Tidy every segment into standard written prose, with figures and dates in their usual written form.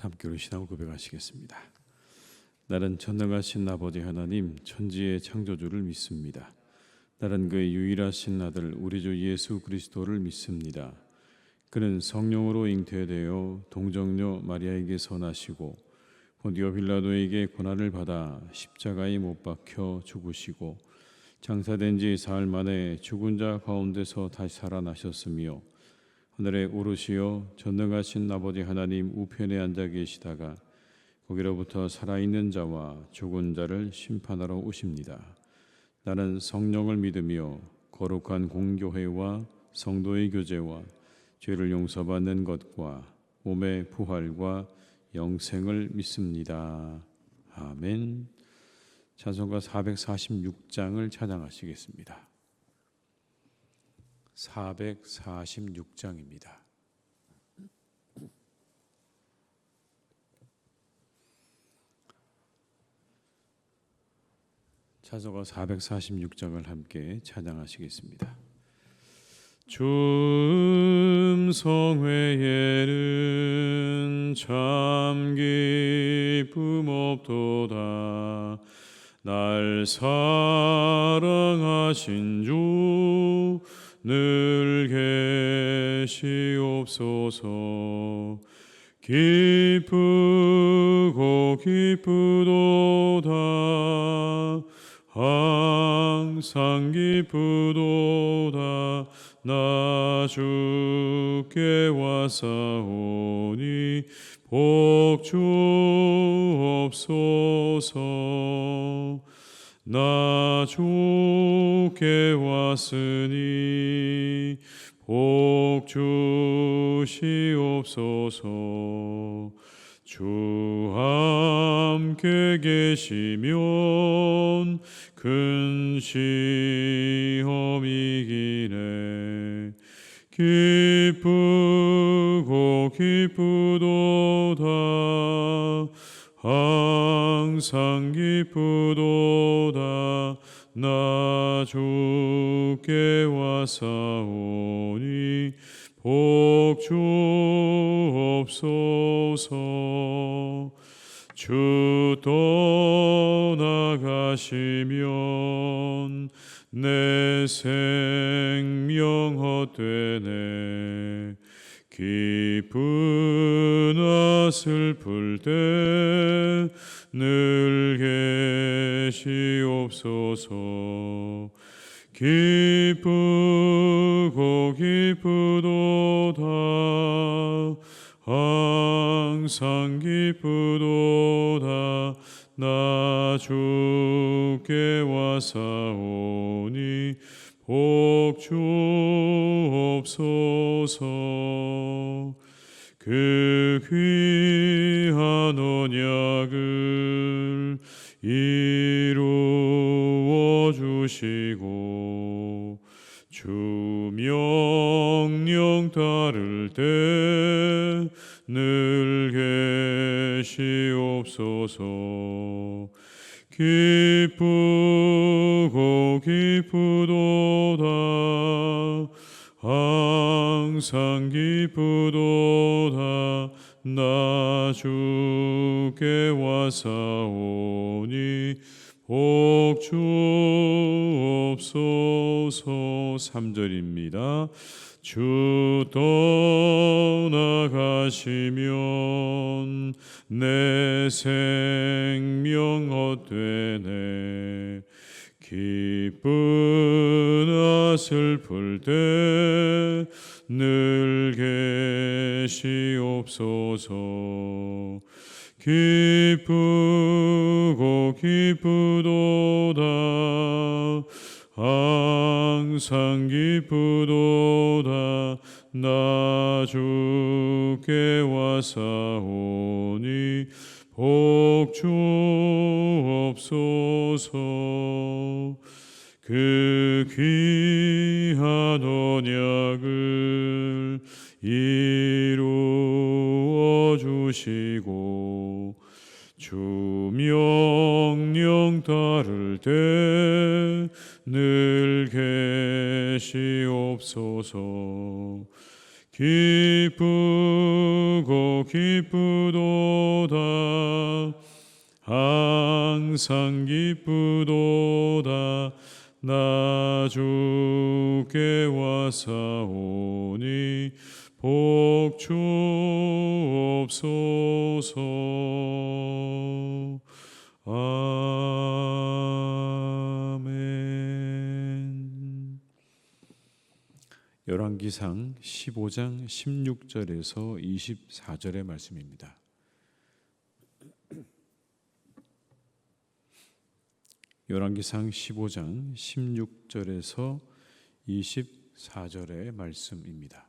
함께 신앙을 고백하시겠습니다. 나는 전능하신 아버지 하나님 천지의 창조주를 믿습니다. 나는 그의 유일하신 아들 우리 주 예수 그리스도를 믿습니다. 그는 성령으로 잉태되어 동정녀 마리아에게서 나시고 본디오 빌라도에게 고난을 받아 십자가에 못 박혀 죽으시고 장사된 지 사흘 만에 죽은 자 가운데서 다시 살아나셨으며 하늘에 오르시어 전능하신 아버지 하나님 우편에 앉아 계시다가 거기로부터 살아있는 자와 죽은 자를 심판하러 오십니다. 나는 성령을 믿으며 거룩한 공교회와 성도의 교제와 죄를 용서받는 것과 몸의 부활과 영생을 믿습니다. 아멘. 찬송가 446장을 찬양하시겠습니다. 446장입니다. 찬송가 446장을 함께 찬양하시겠습니다. 주 성회에는 참 기쁨 없도다. 날 사랑하신 주 늘 계시옵소서. 기쁘고 기쁘도다. 항상 기쁘도다. 나 주께 왔사오니 복 주옵소서. 나 주께 왔으니 복 주시옵소서. 주 함께 계시면 큰 시험이기네. 기쁘고 기쁘도다. 항상 기쁘도다. 나 주께 왔사오니 복 주옵소서. 주 떠나가시면 내 생명 헛되네. 기쁘나 슬플 때 늘 계시옵소서. 기쁘고 기쁘도다. 항상 기쁘도다. 나 주께 왔사오니 복 주옵소서. 그 귀한 언약을 이루어 주시고 주 명령 따를 때 늘 계시옵소서. 기쁘고 기쁘도다. 항상 기쁘도다. 나 주께 왔사오니 복 주옵소서. 3절입니다. 주 떠나가시면 내 생명 헛되네. 기쁘나 슬플 때 늘 계시옵소서. 기쁘고 기쁘도다. 항상 기쁘도다. 나 주께 왔사오니 복 주옵소서. 그 귀한 언약을 이루어 주시고 주 명령 따를 때 늘 계시옵소서. 기쁘 두고 기쁘도다. 항상 기쁘도다. 나 주께 와사오니 복 주옵소서. 아멘. 열왕기상 15장 16절에서 24절의 말씀입니다. 열왕기상 15장 16절에서 24절의 말씀입니다.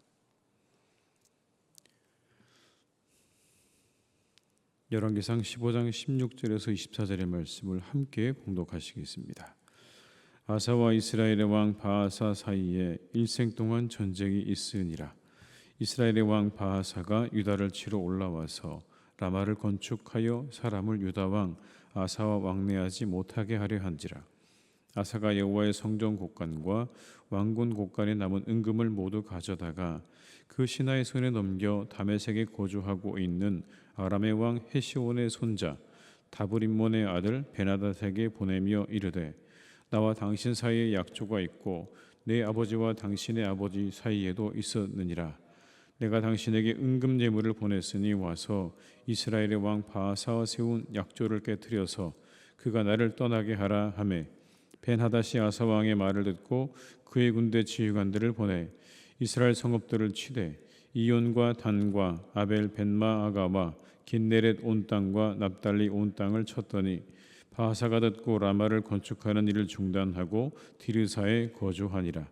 열왕기상 15장 16절에서 24절의 말씀을 함께 봉독하시겠습니다. 아사와 이스라엘의 왕 바하사 사이에 일생 동안 전쟁이 있으니라. 이스라엘의 왕 바하사가 유다를 치러 올라와서 라마를 건축하여 사람을 유다 왕 아사와 왕래하지 못하게 하려 한지라. 아사가 여호와의 성전 곳간과 왕궁 곳간에 남은 은금을 모두 가져다가 그 신하의 손에 넘겨 다메섹에 거주하고 있는 아람의 왕 헤시온의 손자 다브림몬의 아들 베나닷에게 보내며 이르되, 나와 당신 사이에 약조가 있고 내 아버지와 당신의 아버지 사이에도 있었느니라. 내가 당신에게 은금 예물을 보냈으니 와서 이스라엘의 왕 바하사와 세운 약조를 깨뜨려서 그가 나를 떠나게 하라 하매, 벤하닷이 아사 왕의 말을 듣고 그의 군대 지휘관들을 보내 이스라엘 성읍들을 치되 이온과 단과 아벨 벤마아가와 긴네렛 온 땅과 납달리 온 땅을 쳤더니 바하사가 듣고 라마를 건축하는 일을 중단하고 디르사에 거주하니라.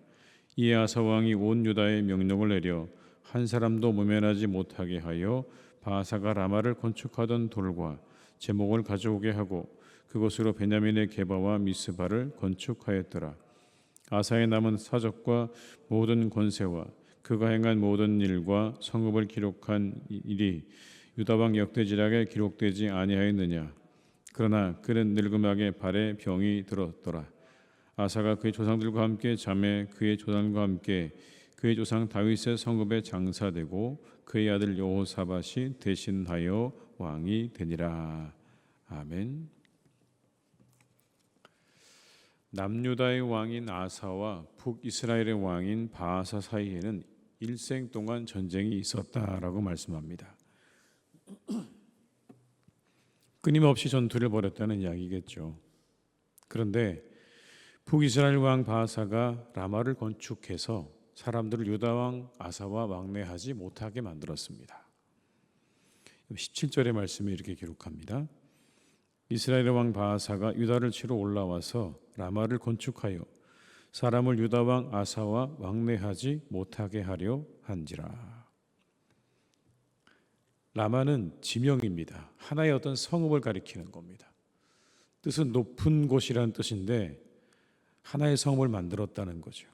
이에 아사 왕이 온 유다에 명령을 내려 한 사람도 모면하지 못하게 하여 바하사가 라마를 건축하던 돌과 제목을 가져오게 하고 그곳으로 베냐민의 게바와 미스바를 건축하였더라. 아사의 남은 사적과 모든 권세와 그가 행한 모든 일과 성읍을 기록한 일이 유다왕 역대지략에 기록되지 아니하였느냐. 그러나 그는 늙음하게 발에 병이 들었더라. 아사가 그의 조상들과 함께 잠에 그의 조상과 함께 그의 조상 다윗의 성읍에 장사되고 그의 아들 여호사밧이 대신하여 왕이 되니라. 아멘. 남유다의 왕인 아사와 북이스라엘의 왕인 바하사 사이에는 일생 동안 전쟁이 있었다라고 말씀합니다. 끊임없이 전투를 벌였다는 이야기겠죠. 그런데 북이스라엘 왕 바하사가 라마를 건축해서 사람들을 유다 왕 아사와 왕래하지 못하게 만들었습니다. 17절의 말씀에 이렇게 기록합니다. 이스라엘의 왕 바하사가 유다를 치러 올라와서 라마를 건축하여 사람을 유다 왕 아사와 왕래하지 못하게 하려 한지라. 라마는 지명입니다. 하나의 어떤 성읍을 가리키는 겁니다. 뜻은 높은 곳이라는 뜻인데 하나의 성읍을 만들었다는 거죠.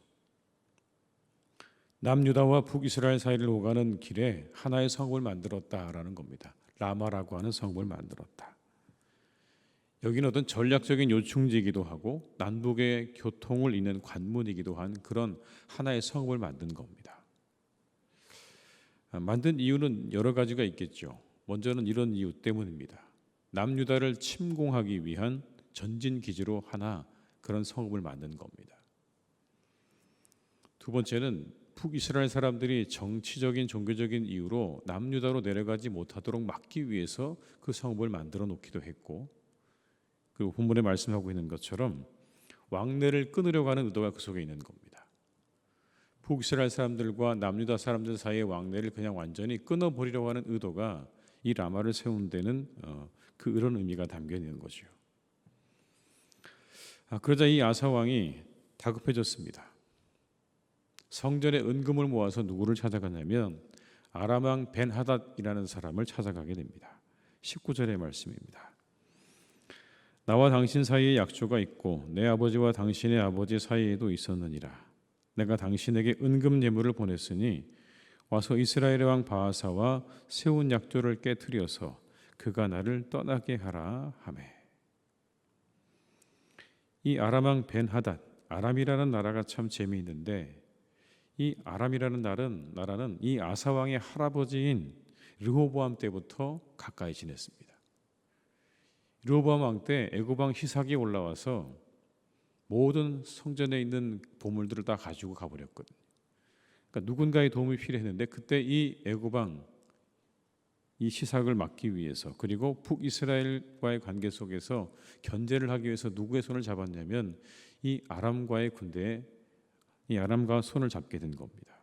남유다와 북이스라엘 사이를 오가는 길에 하나의 성읍을 만들었다라는 겁니다. 라마라고 하는 성읍을 만들었다. 여기는 어떤 전략적인 요충지이기도 하고 남북의 교통을 잇는 관문이기도 한 그런 하나의 성읍을 만든 겁니다. 만든 이유는 여러 가지가 있겠죠. 먼저는 이런 이유 때문입니다. 남유다를 침공하기 위한 전진 기지로 하나 그런 성읍을 만든 겁니다. 두 번째는 북이스라엘 사람들이 정치적인 종교적인 이유로 남유다로 내려가지 못하도록 막기 위해서 그 성읍을 만들어 놓기도 했고, 그 본문에 말씀하고 있는 것처럼 왕래를 끊으려고 하는 의도가 그 속에 있는 겁니다. 북이스라엘 사람들과 남유다 사람들 사이의 왕래를 그냥 완전히 끊어버리려고 하는 의도가 이 라마를 세운 데는 그런 의미가 담겨 있는 거죠. 그러자 이 아사 왕이 다급해졌습니다. 성전에 은금을 모아서 누구를 찾아가냐면 아람 왕 벤하닷이라는 사람을 찾아가게 됩니다. 19절의 말씀입니다. 나와 당신 사이에 약조가 있고 내 아버지와 당신의 아버지 사이에도 있었느니라. 내가 당신에게 은금 예물을 보냈으니 와서 이스라엘의 왕 바하사와 세운 약조를 깨뜨려서 그가 나를 떠나게 하라 하매. 이 아람 왕 벤하닷, 아람이라는 나라가 참 재미있는데 이 아람이라는 나라는 이 아사 왕의 할아버지인 르호보암 때부터 가까이 지냈습니다. 르호보암 왕 때 애굽 왕 시삭이 올라와서 모든 성전에 있는 보물들을 다 가지고 가버렸거든요. 그러니까 누군가의 도움이 필요했는데 그때 이 애굽 왕 이 시삭을 막기 위해서, 그리고 북이스라엘과의 관계 속에서 견제를 하기 위해서 누구의 손을 잡았냐면 이 아람과의 군대에, 이 아람과 손을 잡게 된 겁니다.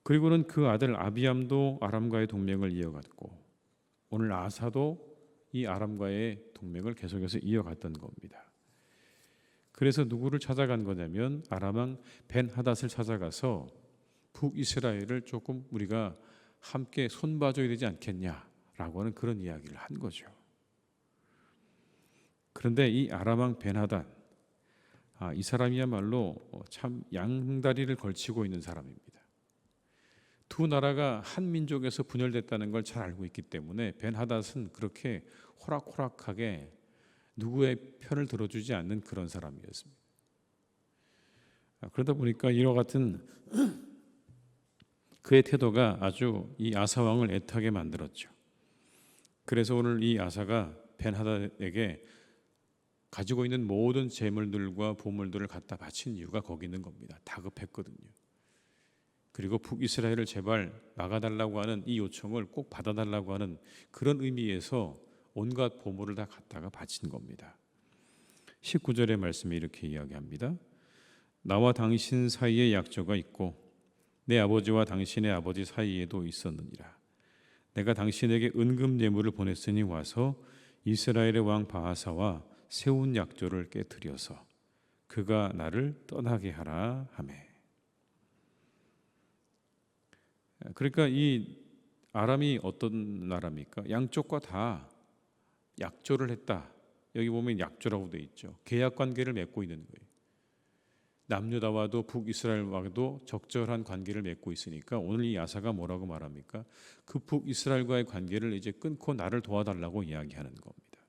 그리고는 그 아들 아비암도 아람과의 동맹을 이어갔고, 오늘 아사도 이 아람과의 동맹을 계속해서 이어갔던 겁니다. 그래서 누구를 찾아간 거냐면 아람 왕 벤하닷을 찾아가서 북이스라엘을 조금 우리가 함께 손봐줘야 되지 않겠냐라고 하는 그런 이야기를 한 거죠. 그런데 이 아람 왕 벤하닷, 이 사람이야말로 참 양다리를 걸치고 있는 사람입니다. 두 나라가 한 민족에서 분열됐다는 걸 잘 알고 있기 때문에 벤하닷은 그렇게 호락호락하게 누구의 편을 들어주지 않는 그런 사람이었습니다. 그러다 보니까 이와 같은 그의 태도가 아주 이 아사 왕을 애타게 만들었죠. 그래서 오늘 이 아사가 벤하닷에게 가지고 있는 모든 재물들과 보물들을 갖다 바친 이유가 거기 있는 겁니다. 다급했거든요. 그리고 북이스라엘을 제발 막아달라고 하는 이 요청을 꼭 받아달라고 하는 그런 의미에서 온갖 보물을 다 갖다가 바친 겁니다. 19절의 말씀에 이렇게 이야기합니다. 나와 당신 사이에 약조가 있고 내 아버지와 당신의 아버지 사이에도 있었느니라. 내가 당신에게 은금 예물을 보냈으니 와서 이스라엘의 왕 바하사와 세운 약조를 깨뜨려서 그가 나를 떠나게 하라 하매. 그러니까 이 아람이 어떤 나라입니까? 양쪽과 다 약조를 했다. 여기 보면 약조라고 되어 있죠. 계약 관계를 맺고 있는 거예요. 남유다와도 북이스라엘과도 적절한 관계를 맺고 있으니까 오늘 이 아사가 뭐라고 말합니까? 그 북이스라엘과의 관계를 이제 끊고 나를 도와달라고 이야기하는 겁니다.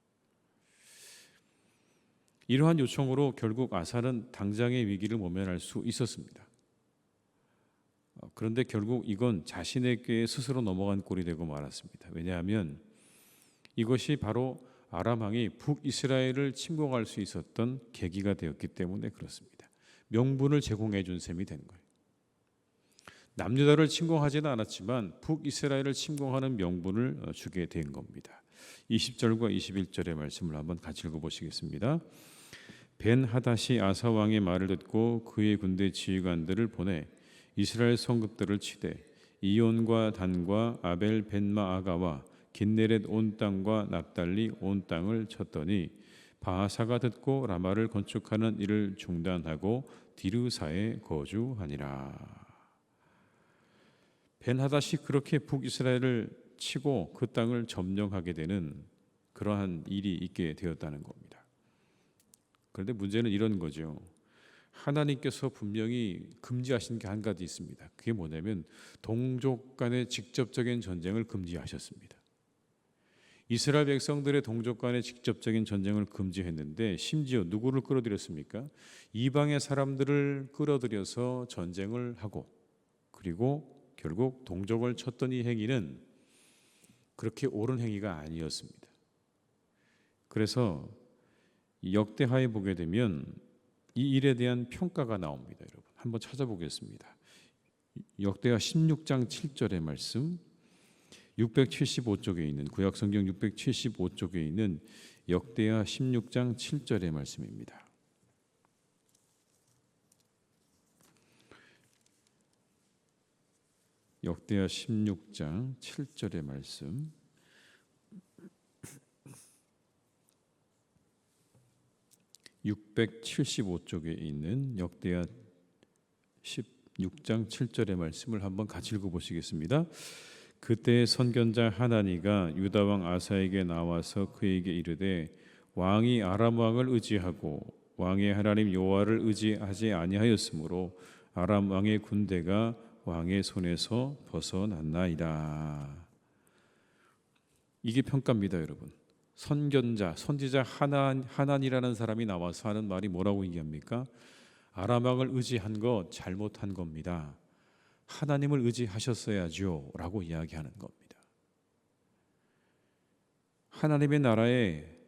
이러한 요청으로 결국 아사는 당장의 위기를 모면할 수 있었습니다. 그런데 결국 이건 자신에게 스스로 넘어간 꼴이 되고 말았습니다. 왜냐하면 이것이 바로 아람 왕이 북이스라엘을 침공할 수 있었던 계기가 되었기 때문에 그렇습니다. 명분을 제공해 준 셈이 된 거예요. 남유다를 침공하지는 않았지만 북이스라엘을 침공하는 명분을 주게 된 겁니다. 20절과 21절의 말씀을 한번 같이 읽어보시겠습니다. 벤하닷이 아사 왕의 말을 듣고 그의 군대 지휘관들을 보내 이스라엘 성읍들을 치되 이온과 단과 아벨 벤마아가와 긴네렛 온 땅과 납달리 온 땅을 쳤더니 바하사가 듣고 라마를 건축하는 일을 중단하고 디르사에 거주하니라. 벤하닷이 그렇게 북이스라엘을 치고 그 땅을 점령하게 되는 그러한 일이 있게 되었다는 겁니다. 그런데 문제는 이런 거죠. 하나님께서 분명히 금지하신 게 한 가지 있습니다. 그게 뭐냐면 동족 간의 직접적인 전쟁을 금지하셨습니다. 이스라엘 백성들의 동족 간의 직접적인 전쟁을 금지했는데 심지어 누구를 끌어들였습니까? 이방의 사람들을 끌어들여서 전쟁을 하고 그리고 결국 동족을 쳤던 이 행위는 그렇게 옳은 행위가 아니었습니다. 그래서 역대하에 보게 되면 이 일에 대한 평가가 나옵니다. 여러분 한번 찾아보겠습니다. 역대하 16장 7절의 말씀, 675쪽에 있는 구약성경 675쪽에 있는 역대하 16장 7절의 말씀입니다. 역대하 16장 7절의 말씀, 675쪽에 있는 역대하 16장 7절의 말씀을 한번 같이 읽어보시겠습니다. 그때 선견자 하나니가 유다 왕 아사에게 나와서 그에게 이르되 왕이 아람 왕을 의지하고 왕의 하나님 여호와를 의지하지 아니하였으므로 아람 왕의 군대가 왕의 손에서 벗어났나이다. 이게 평가입니다, 여러분. 선견자, 선지자 하나니라는 사람이 나와서 하는 말이 뭐라고 얘기합니까? 아람 왕을 의지한 거 잘못한 겁니다. 하나님을 의지하셨어야죠 라고 이야기하는 겁니다. 하나님의 나라의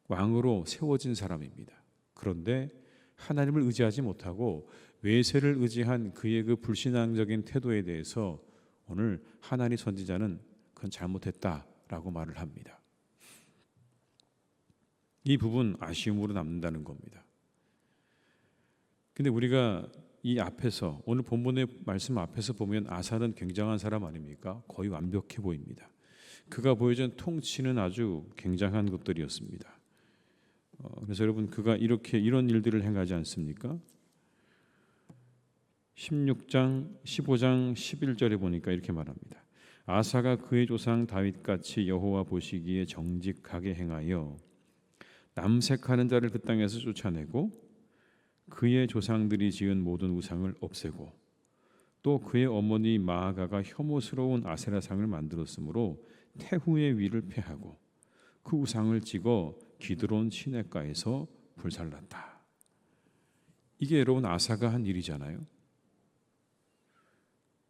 왕으로 세워진 사람입니다. 그런데 하나님을 의지하지 못하고 외세를 의지한 그의 그 불신앙적인 태도에 대해서 오늘 하나니 선지자는 그건 잘못했다라고 말을 합니다. 이 부분 아쉬움으로 남는다는 겁니다. 근데 우리가 이 앞에서 오늘 본문의 말씀 앞에서 보면 아사는 굉장한 사람 아닙니까? 거의 완벽해 보입니다. 그가 보여준 통치는 아주 굉장한 것들이었습니다. 그래서 여러분 그가 이런 일들을 행하지 않습니까? 16장, 15장, 11절에 보니까 이렇게 말합니다. 아사가 그의 조상 다윗같이 여호와 보시기에 정직하게 행하여 남색하는 자를 그 땅에서 쫓아내고 그의 조상들이 지은 모든 우상을 없애고 또 그의 어머니 마아가가 혐오스러운 아세라상을 만들었으므로 태후의 위를 폐하고 그 우상을 찍어 기드론 시냇가에서 불살랐다. 이게 여러분 아사가 한 일이잖아요.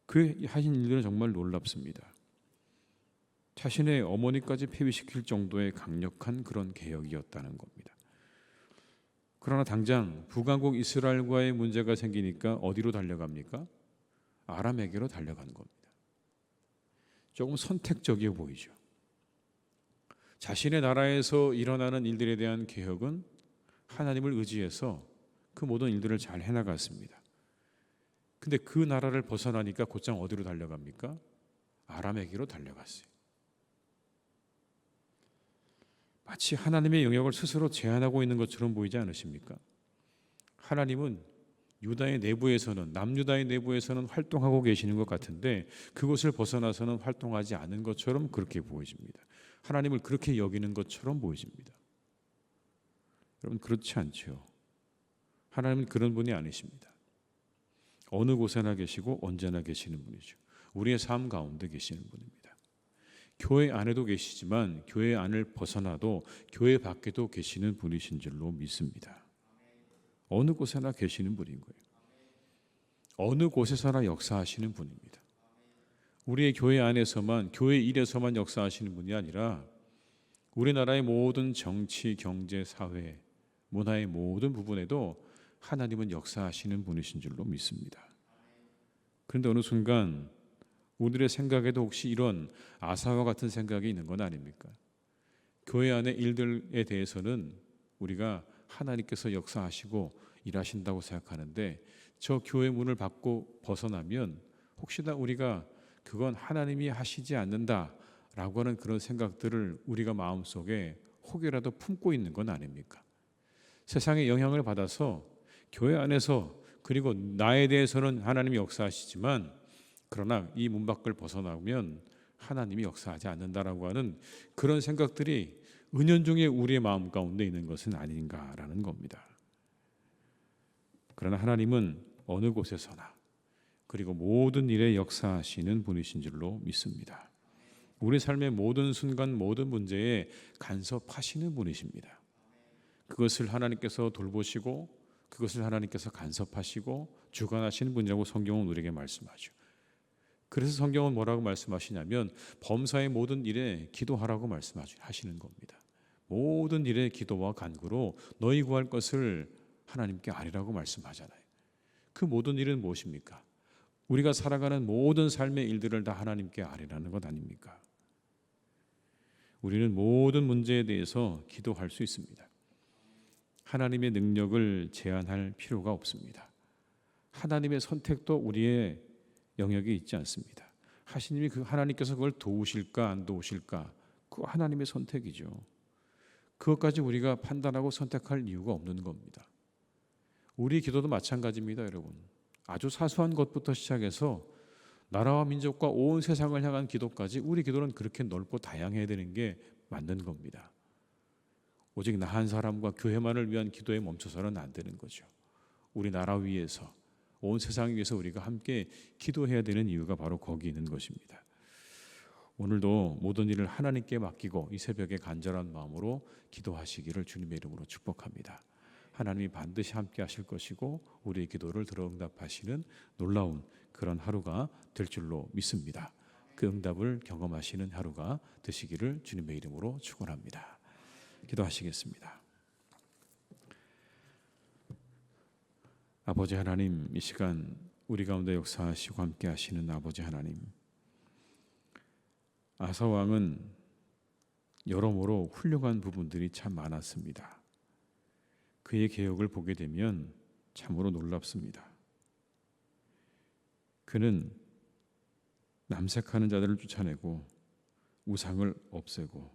그 하신 일들은 정말 놀랍습니다. 자신의 어머니까지 폐위시킬 정도의 강력한 그런 개혁이었다는 겁니다. 그러나 당장 북왕국 이스라엘과의 문제가 생기니까 어디로 달려갑니까? 아람에게로 달려간 겁니다. 조금 선택적이어 보이죠. 자신의 나라에서 일어나는 일들에 대한 개혁은 하나님을 의지해서 그 모든 일들을 잘 해나갔습니다. 근데 그 나라를 벗어나니까 곧장 어디로 달려갑니까? 아람에게로 달려갔어요. 마치 하나님의 영역을 스스로 제한하고 있는 것처럼 보이지 않으십니까? 하나님은 유다의 내부에서는 남유다의 내부에서는 활동하고 계시는 것 같은데 그곳을 벗어나서는 활동하지 않은 것처럼 그렇게 보여집니다. 하나님을 그렇게 여기는 것처럼 보여집니다. 여러분 그렇지 않죠. 하나님은 그런 분이 아니십니다. 어느 곳에나 계시고 언제나 계시는 분이죠. 우리의 삶 가운데 계시는 분입니다. 교회 안에도 계시지만 교회 안을 벗어나도 교회 밖에도 계시는 분이신 줄로 믿습니다. 어느 곳에나 계시는 분인 거예요. 어느 곳에서나 역사하시는 분입니다. 우리의 교회 안에서만, 교회 일에서만 역사하시는 분이 아니라 우리나라의 모든 정치, 경제, 사회, 문화의 모든 부분에도 하나님은 역사하시는 분이신 줄로 믿습니다. 그런데 어느 순간 우리의 생각에도 혹시 이런 아사와 같은 생각이 있는 건 아닙니까? 교회 안의 일들에 대해서는 우리가 하나님께서 역사하시고 일하신다고 생각하는데 저 교회 문을 받고 벗어나면 혹시나 우리가 그건 하나님이 하시지 않는다라고 하는 그런 생각들을 우리가 마음속에 혹여라도 품고 있는 건 아닙니까? 세상의 영향을 받아서 교회 안에서 그리고 나에 대해서는 하나님이 역사하시지만 그러나 이 문 밖을 벗어나면 하나님이 역사하지 않는다라고 하는 그런 생각들이 은연중에 우리의 마음 가운데 있는 것은 아닌가라는 겁니다. 그러나 하나님은 어느 곳에서나 그리고 모든 일에 역사하시는 분이신 줄로 믿습니다. 우리 삶의 모든 순간 모든 문제에 간섭하시는 분이십니다. 그것을 하나님께서 돌보시고 그것을 하나님께서 간섭하시고 주관하시는 분이라고 성경은 우리에게 말씀하죠. 그래서 성경은 뭐라고 말씀하시냐면 범사의 모든 일에 기도하라고 말씀하시는 겁니다. 모든 일에 기도와 간구로 너희 구할 것을 하나님께 아뢰라고 말씀하잖아요. 그 모든 일은 무엇입니까? 우리가 살아가는 모든 삶의 일들을 다 하나님께 아뢰라는 것 아닙니까? 우리는 모든 문제에 대해서 기도할 수 있습니다. 하나님의 능력을 제한할 필요가 없습니다. 하나님의 선택도 우리의 영역이 있지 않습니다. 하나님께서 그걸 도우실까 안 도우실까 그 하나님의 선택이죠. 그것까지 우리가 판단하고 선택할 이유가 없는 겁니다. 우리 기도도 마찬가지입니다, 여러분. 아주 사소한 것부터 시작해서 나라와 민족과 온 세상을 향한 기도까지 우리 기도는 그렇게 넓고 다양해야 되는 게 맞는 겁니다. 오직 나 한 사람과 교회만을 위한 기도에 멈춰서는 안 되는 거죠. 우리 나라 위해서 온 세상 위해서 우리가 함께 기도해야 되는 이유가 바로 거기 있는 것입니다. 오늘도 모든 일을 하나님께 맡기고 이 새벽에 간절한 마음으로 기도하시기를 주님의 이름으로 축복합니다. 하나님이 반드시 함께 하실 것이고 우리의 기도를 들어 응답하시는 놀라운 그런 하루가 될 줄로 믿습니다. 그 응답을 경험하시는 하루가 되시기를 주님의 이름으로 축원합니다. 기도하시겠습니다. 아버지 하나님, 이 시간 우리 가운데 역사하시고 함께 하시는 아버지 하나님, 아사 왕은 여러모로 훌륭한 부분들이 참 많았습니다. 그의 개혁을 보게 되면 참으로 놀랍습니다. 그는 남색하는 자들을 쫓아내고 우상을 없애고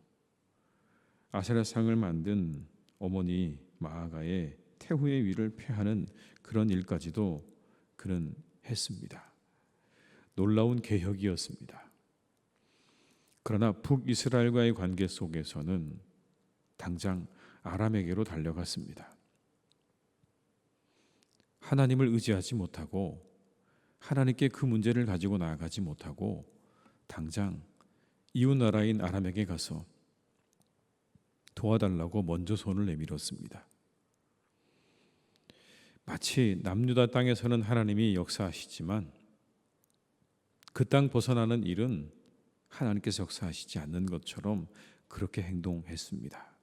아세라상을 만든 어머니 마아가의 태후의 위를 폐하는 그런 일까지도 그는 했습니다. 놀라운 개혁이었습니다. 그러나 북이스라엘과의 관계 속에서는 당장 아람에게로 달려갔습니다. 하나님을 의지하지 못하고 하나님께 그 문제를 가지고 나아가지 못하고 당장 이웃 나라인 아람에게 가서 도와달라고 먼저 손을 내밀었습니다. 마치 남유다 땅에서는 하나님이 역사하시지만 그 땅 벗어나는 일은 하나님께서 역사하시지 않는 것처럼 그렇게 행동했습니다.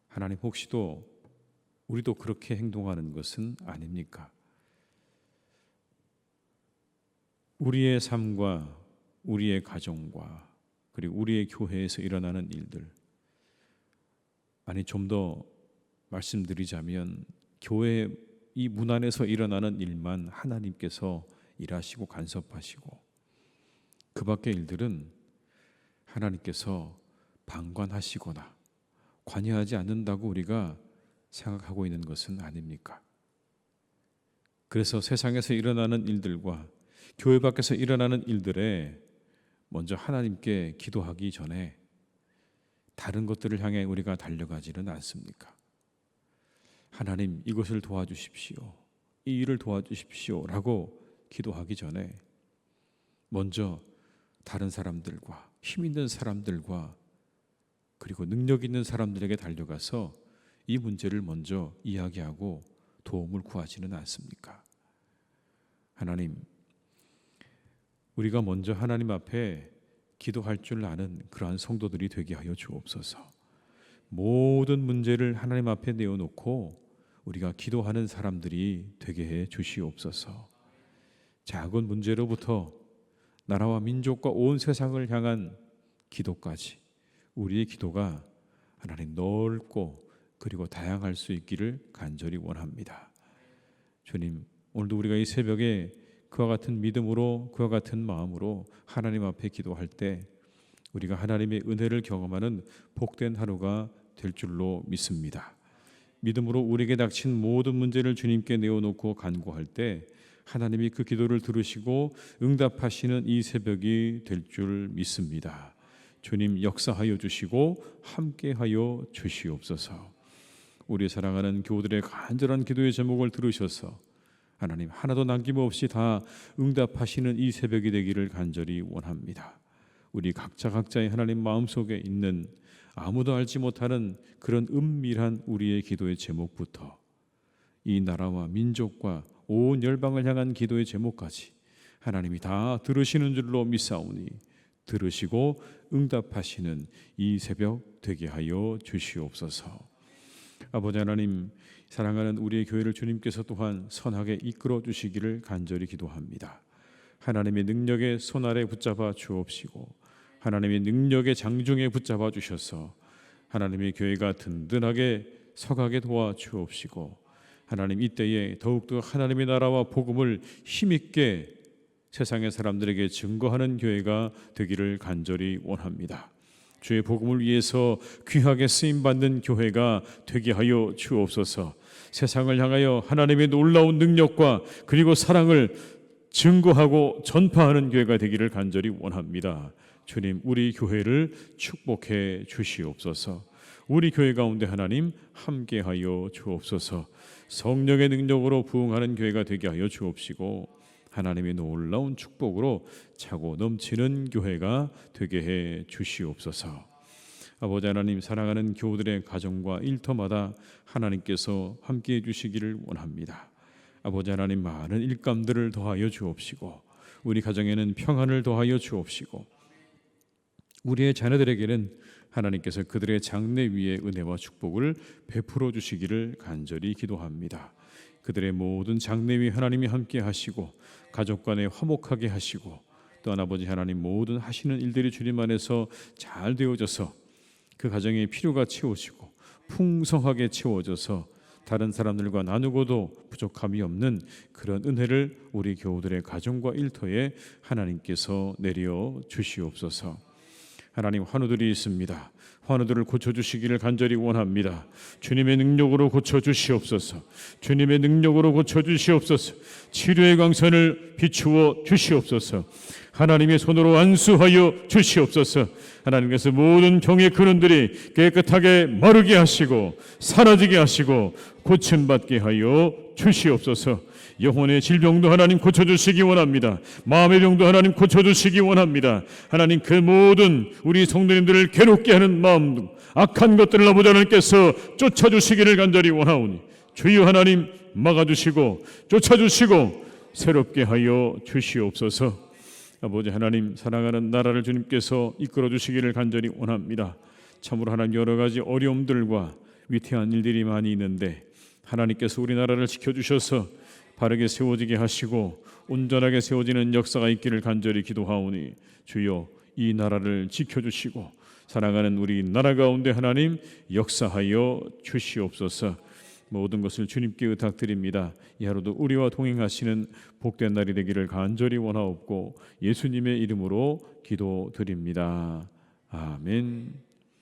하나님, 혹시도 우리도 그렇게 행동하는 것은 아닙니까? 우리의 삶과 우리의 가정과 그리고 우리의 교회에서 일어나는 일들, 아니 좀 더 말씀드리자면 교회 이 문 안에서 일어나는 일만 하나님께서 일하시고 간섭하시고 그 밖의 일들은 하나님께서 방관하시거나 관여하지 않는다고 우리가 생각하고 있는 것은 아닙니까? 그래서 세상에서 일어나는 일들과 교회 밖에서 일어나는 일들에 먼저 하나님께 기도하기 전에 다른 것들을 향해 우리가 달려가지는 않습니까? 하나님, 이것을 도와주십시오. 이 일을 도와주십시오 라고 기도하기 전에 먼저 다른 사람들과 힘 있는 사람들과 그리고 능력 있는 사람들에게 달려가서 이 문제를 먼저 이야기하고 도움을 구하지는 않습니까? 하나님, 우리가 먼저 하나님 앞에 기도할 줄 아는 그러한 성도들이 되게 하여 주옵소서. 모든 문제를 하나님 앞에 내어놓고 우리가 기도하는 사람들이 되게 해 주시옵소서. 작은 문제로부터 나라와 민족과 온 세상을 향한 기도까지 우리의 기도가 하나님 넓고 그리고 다양할 수 있기를 간절히 원합니다. 주님, 오늘도 우리가 이 새벽에 그와 같은 믿음으로 그와 같은 마음으로 하나님 앞에 기도할 때 우리가 하나님의 은혜를 경험하는 복된 하루가 될 줄로 믿습니다. 믿음으로 우리에게 닥친 모든 문제를 주님께 내어놓고 간구할 때 하나님이 그 기도를 들으시고 응답하시는 이 새벽이 될 줄 믿습니다. 주님, 역사하여 주시고 함께하여 주시옵소서. 우리 사랑하는 교우들의 간절한 기도의 제목을 들으셔서 하나님 하나도 남김없이 다 응답하시는 이 새벽이 되기를 간절히 원합니다. 우리 각자의 하나님 마음속에 있는 아무도 알지 못하는 그런 은밀한 우리의 기도의 제목부터 이 나라와 민족과 온 열방을 향한 기도의 제목까지 하나님이 다 들으시는 줄로 믿사오니 들으시고 응답하시는 이 새벽 되게 하여 주시옵소서. 아버지 하나님, 사랑하는 우리의 교회를 주님께서 또한 선하게 이끌어 주시기를 간절히 기도합니다. 하나님의 능력의 손 아래 붙잡아 주옵시고 하나님의 능력의 장중에 붙잡아 주셔서 하나님의 교회가 든든하게 서가게 도와 주옵시고 하나님, 이때에 더욱더 하나님의 나라와 복음을 힘있게 세상의 사람들에게 증거하는 교회가 되기를 간절히 원합니다. 주의 복음을 위해서 귀하게 쓰임받는 교회가 되게 하여 주옵소서. 세상을 향하여 하나님의 놀라운 능력과 그리고 사랑을 증거하고 전파하는 교회가 되기를 간절히 원합니다. 주님, 우리 교회를 축복해 주시옵소서. 우리 교회 가운데 하나님 함께하여 주옵소서. 성령의 능력으로 부흥하는 교회가 되게 하여 주옵시고 하나님의 놀라운 축복으로 차고 넘치는 교회가 되게 해 주시옵소서. 아버지 하나님, 사랑하는 교우들의 가정과 일터마다 하나님께서 함께해 주시기를 원합니다. 아버지 하나님 많은 일감들을 더하여 주옵시고 우리 가정에는 평안을 더하여 주옵시고 우리의 자녀들에게는 하나님께서 그들의 장래 위에 은혜와 축복을 베풀어 주시기를 간절히 기도합니다. 그들의 모든 장래 위 하나님이 함께 하시고 가족 간에 화목하게 하시고 또한 아버지 하나님 모든 하시는 일들이 주님 안에서 잘 되어져서 그 가정의 필요가 채워지고 풍성하게 채워져서 다른 사람들과 나누고도 부족함이 없는 그런 은혜를 우리 교우들의 가정과 일터에 하나님께서 내려 주시옵소서. 하나님, 환우들이 있습니다. 환우들을 고쳐주시기를 간절히 원합니다. 주님의 능력으로 고쳐주시옵소서. 주님의 능력으로 고쳐주시옵소서. 치료의 광선을 비추어 주시옵소서. 하나님의 손으로 안수하여 주시옵소서. 하나님께서 모든 병의 근원들이 깨끗하게 마르게 하시고 사라지게 하시고 고침받게 하여 주시옵소서. 영혼의 질병도 하나님 고쳐주시기 원합니다. 마음의 병도 하나님 고쳐주시기 원합니다. 하나님, 그 모든 우리 성도님들을 괴롭게 하는 마음, 악한 것들을 아버지 하나님께서 쫓아주시기를 간절히 원하오니 주여 하나님 막아주시고 쫓아주시고 새롭게 하여 주시옵소서. 아버지 하나님, 사랑하는 나라를 주님께서 이끌어 주시기를 간절히 원합니다. 참으로 하나님 여러 가지 어려움들과 위태한 일들이 많이 있는데 하나님께서 우리나라를 지켜주셔서 바르게 세워지게 하시고 온전하게 세워지는 역사가 있기를 간절히 기도하오니 주여 이 나라를 지켜주시고 사랑하는 우리 나라 가운데 하나님 역사하여 주시옵소서. 모든 것을 주님께 의탁드립니다. 이 하루도 우리와 동행하시는 복된 날이 되기를 간절히 원하옵고 예수님의 이름으로 기도드립니다. 아멘.